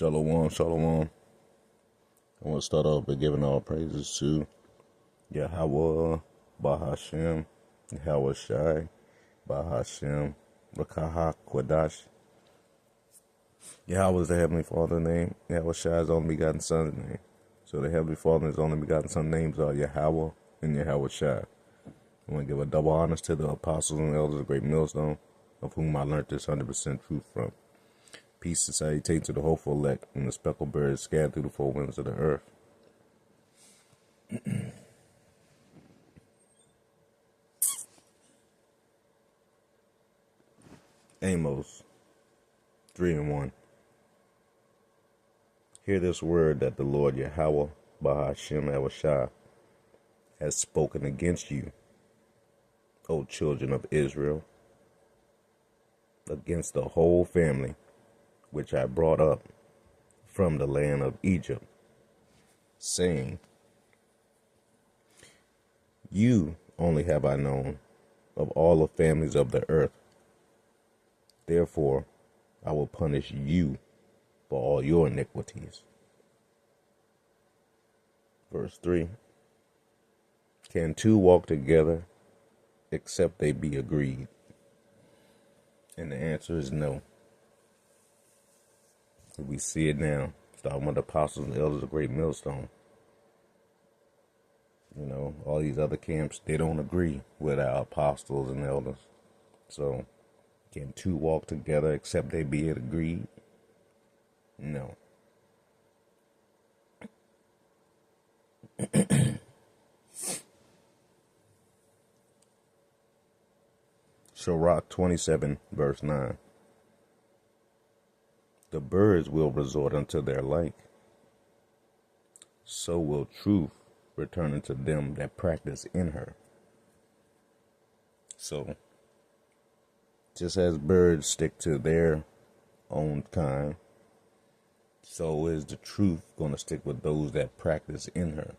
Shalom, shalom. I want to start off by giving all praises to Yahweh, Bahashem, Yahweh Shai, Bahashem, Rakaha, Kwadash. Yahweh is the Heavenly Father's name. Yahweh Shai is the only begotten Son's name. So the Heavenly Father and His only begotten Son's names are Yahweh and Yahweh Shai. I want to give a double honors to the apostles and elders of Great Millstone, of whom I learned this 100% truth from. Peace and salutation to the hopeful elect and the speckled birds scattered through the four winds of the earth. Amos 3:1. Hear this word that the Lord Yahweh, Bahashem Yahushua, has spoken against you, O children of Israel, against the whole family which I brought up from the land of Egypt, saying, You only have I known of all the families of the earth. Therefore, I will punish you for all your iniquities. Verse 3. Can two walk together except they be agreed? And the answer is no. We see it now. Starting with the apostles and elders of Great Millstone. You know, all these other camps, they don't agree with our apostles and elders. So, can two walk together except they be agreed? No. Sirach 27, verse 9. The birds will resort unto their like. So will truth return unto them that practice in her. So, just as birds stick to their own kind, so is the truth going to stick with those that practice in her.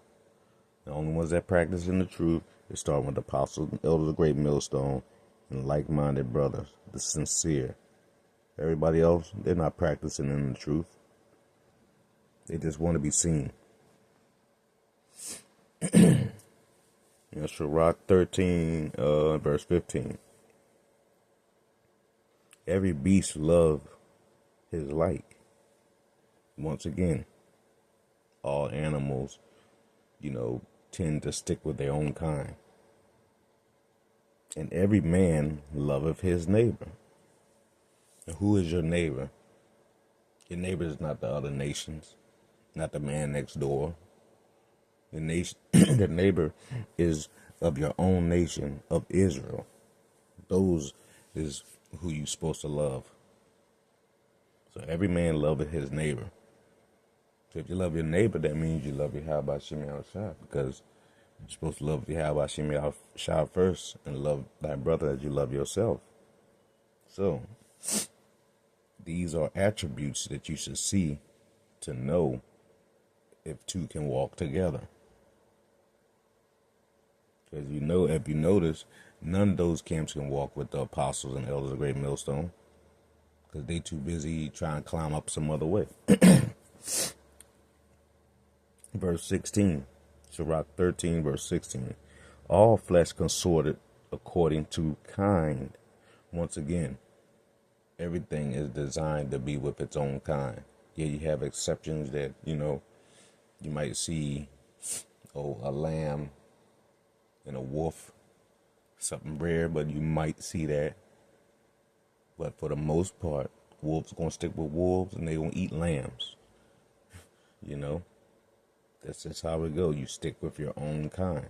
The only ones that practice in the truth is starting with the apostles and elders of Great Millstone and like-minded brothers, the sincere. Everybody else, they're not practicing in the truth. They just want to be seen. Sirach 13, verse 15. Every beast love his like. Once again, all animals, tend to stick with their own kind. And every man loveth his neighbor. And who is your neighbor? Your neighbor is not the other nations, not the man next door. The neighbor is of your own nation, of Israel. Those is who you're supposed to love. So every man loveth his neighbor. So if you love your neighbor, that means you love Yahweh Shem Yahushua, because you're supposed to love Yahweh Shem Yahushua first and love thy brother as you love yourself. So, these are attributes that you should see to know if two can walk together. Because if you notice, none of those camps can walk with the apostles and elders of Great Millstone, because they too busy trying to climb up some other way. Verse 16, Sirach 13, verse 16. All flesh consorted according to kind. Once again, everything is designed to be with its own kind. Yeah, you have exceptions that, you might see, a lamb and a wolf, something rare, but you might see that. But for the most part, wolves going to stick with wolves and they going to eat lambs. That's just how it goes. You stick with your own kind.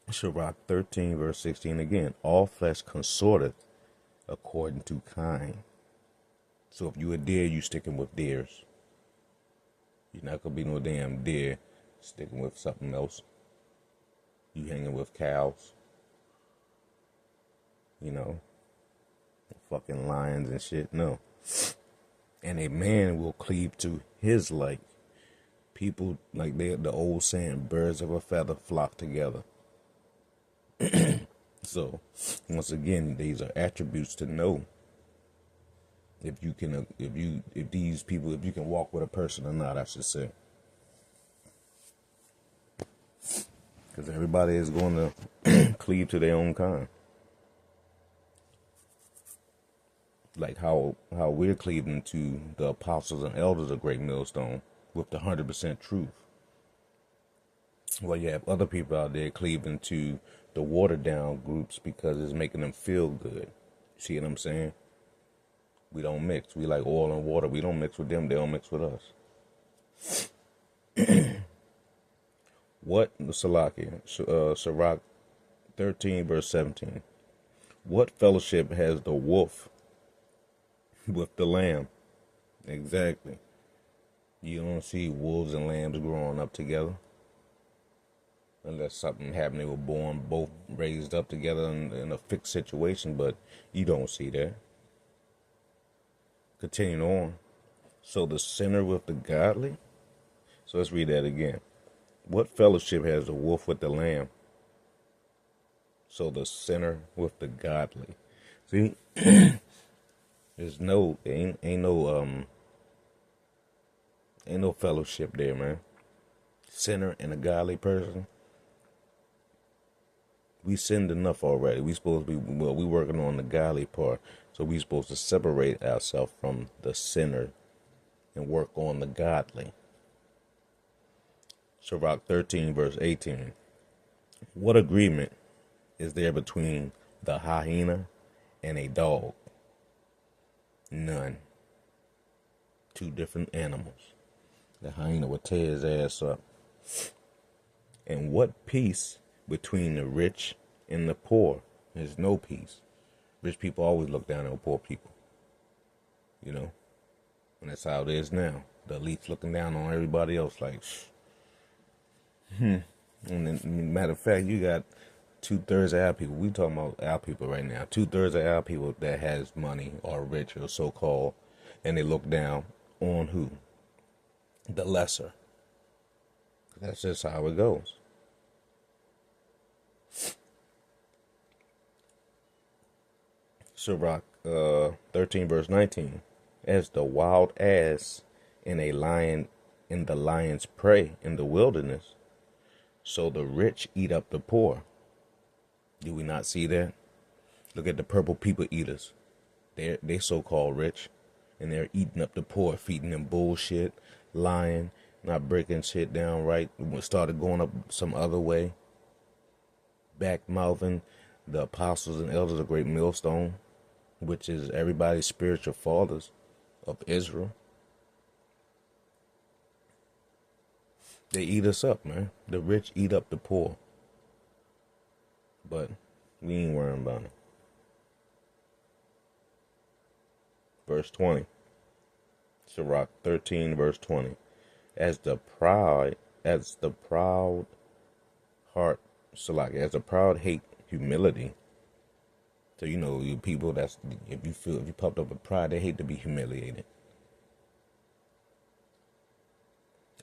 Sirach 13, verse 16 again. All flesh consorteth according to kind. So if you a deer, you sticking with deers. You're not going to be no damn deer sticking with something else. You hanging with cows. Fucking lions and shit. No. And a man will cleave to his like. People, like the old saying, birds of a feather flock together. So, once again, these are attributes to know if you can walk with a person or not, I should say. Because everybody is going to cleave to their own kind. Like how we're cleaving to the apostles and elders of Great Millstone with the 100% truth. Well, you have other people out there cleaving to the watered down groups because it's making them feel good. See what I'm saying? We don't mix. We like oil and water. We don't mix with them. They don't mix with us. What, Salakia, Sirach 13, verse 17. What fellowship has the wolf with the lamb? Exactly. You don't see wolves and lambs growing up together. Unless something happened, they were born both raised up together in a fixed situation, but you don't see that. Continuing on. So the sinner with the godly? So let's read that again. What fellowship has the wolf with the lamb? So the sinner with the godly. See, there's ain't no fellowship there, man. Sinner and a godly person. We sinned enough already. We supposed to be, we working on the godly part. So we supposed to separate ourselves from the sinner and work on the godly. Sirach 13, verse 18. What agreement is there between the hyena and a dog? None. Two different animals. The hyena would tear his ass up. And what peace between the rich and the poor? There's no peace. Rich people always look down on poor people. You know? And that's how it is now. The elite's looking down on everybody else like, And then, matter of fact, you got 2/3 of our people. We talking about our people right now. 2/3 of our people that has money or rich or so-called, and they look down on who? The lesser. That's just how it goes. Sirach 13, verse 19. As the wild ass in the lion's prey in the wilderness, so the rich eat up the poor. Do we not see that? Look at the purple people eaters. They so-called rich, and they're eating up the poor, feeding them bullshit, lying, not breaking shit down right. Started going up some other way, back-mouthing the apostles and elders of Great Millstone, which is everybody's spiritual fathers of Israel. They eat us up, man. The rich eat up the poor. But we ain't worrying about it. Verse 20. Sirach 13, verse 20. As the proud heart, as the proud hate humility. So you people if you puffed up with pride, they hate to be humiliated.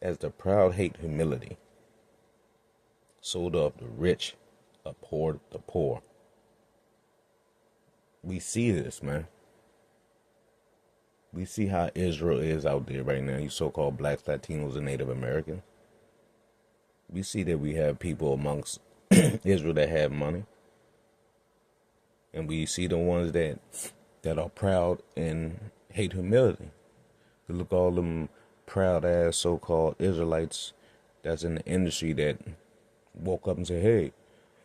As the proud hate humility, so doth the rich abhor the poor. We see this, man. We see how Israel is out there right now. You so-called blacks, Latinos, and Native Americans. We see that we have people amongst Israel that have money. And we see the ones that are proud and hate humility. You look all them proud ass so-called Israelites that's in the industry that woke up and said, hey,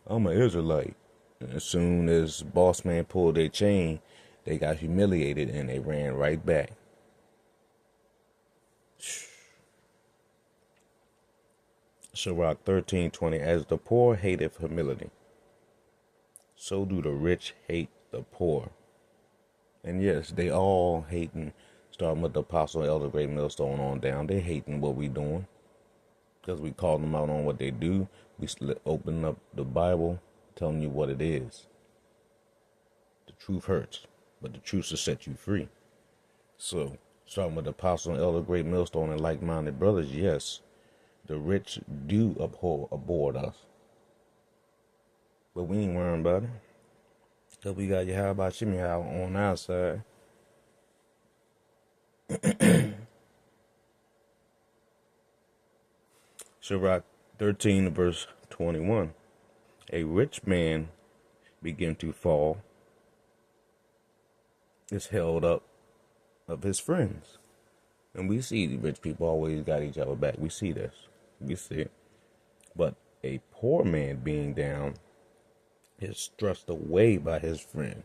I'm an Israelite. And as soon as boss man pulled their chain, they got humiliated and they ran right back. Sirach 13:20. As the poor hateth humility, so do the rich hate the poor. And yes, they all hating, starting with the apostle, elder, Great Millstone on down. They hating what we doing because we call them out on what they do. We open up the Bible, telling you what it is. The truth hurts, but the truth will set you free. So, starting with the apostle and elder, Great Millstone, and like-minded brothers, yes, the rich do abhor us. But we ain't worrying about it. Because we got Yahweh Shimei on our side. Sirach 13 verse 21. A rich man begin to fall is held up of his friends. And we see the rich people always got each other back. We see this. We see it. But a poor man being down is thrust away by his friends.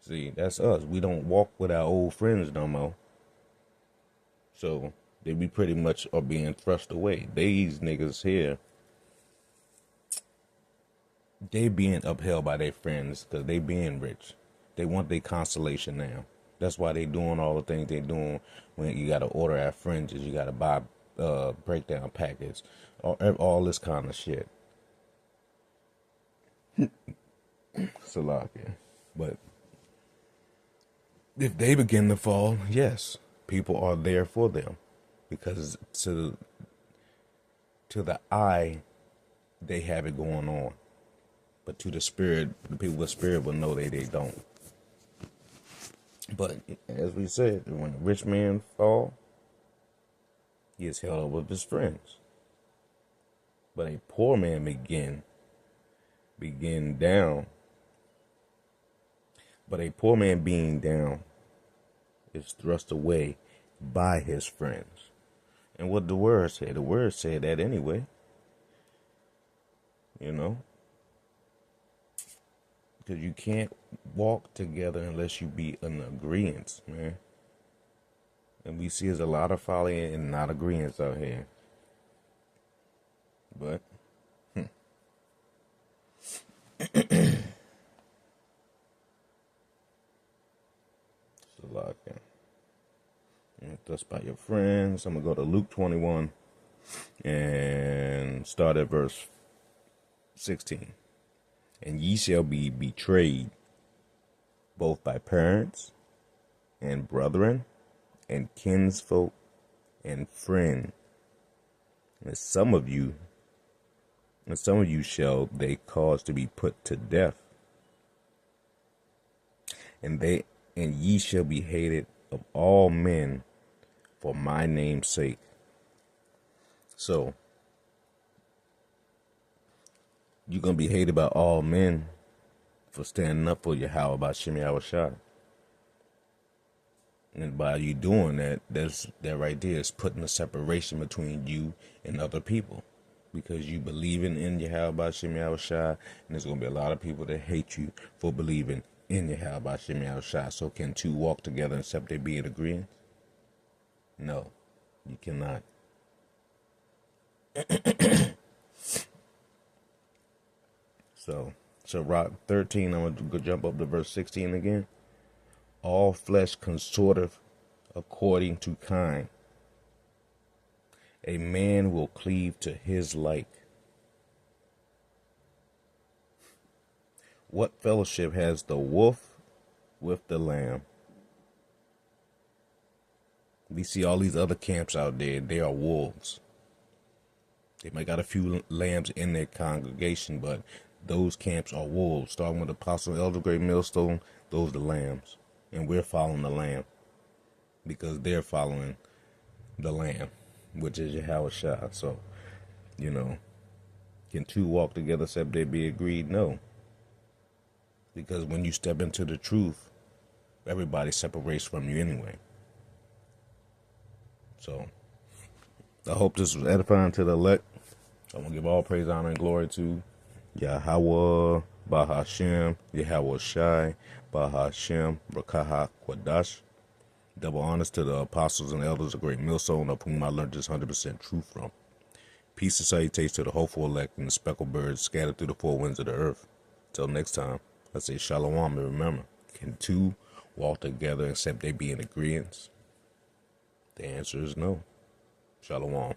See, that's us. We don't walk with our old friends no more. So we pretty much are being thrust away. These niggas here, they being upheld by their friends because they being rich. They want their consolation now. That's why they doing all the things they doing. When you got to order at fringes, you got to buy breakdown packets, all this kind of shit. Salakia. But if they begin to fall, yes, people are there for them, because to the eye, they have it going on, but to the spirit, the people with spirit will know they don't. But as we said, when a rich man fall, he is held up with his friends. But a poor man begin down. But a poor man being down is thrust away by his friends. And what the word said? The word said that anyway. You know? Because you can't walk together unless you be in agreement, man. And we see there's a lot of folly and not agreements out here. But, Salakia. That's by your friends. I'm going to go to Luke 21 and start at verse 16. And ye shall be betrayed both by parents and brethren and kinsfolk and friend. And some of you shall they cause to be put to death. And ye shall be hated of all men for my name's sake. So, you're going to be hated by all men for standing up for Yahweh Ba'Shem Yahushua. And by you doing that, that right there is putting a separation between you and other people. Because you believing in Yahweh Ba'Shem Yahushua, and there's going to be a lot of people that hate you for believing in Yahweh Ba'Shem Yahushua. So can two walk together except they be in agreement? No, you cannot. So Rock 13, I'm going to go jump up to verse 16 again. All flesh consorteth according to kind. A man will cleave to his like. What fellowship has the wolf with the lamb? We see all these other camps out there. They are wolves. They might got a few lambs in their congregation, but those camps are wolves. Starting with Apostle Elder Great Millstone, those are the lambs. And we're following the lamb because they're following the lamb, which is Yahweh Shah. So, can two walk together except they be agreed? No. Because when you step into the truth, everybody separates from you anyway. So, I hope this was edifying to the elect. I want to give all praise, honor, and glory to Yahweh, Bahashem, Yahweh Shai, Bahashem, Rakaha, Kwadash. Double honors to the apostles and elders of Great Millstone, of whom I learned this 100% truth from. Peace and salutations to the hopeful elect and the speckled birds scattered through the four winds of the earth. Till next time, I say shalom, and remember, can two walk together except they be in agreement? The answer is no. Shalom.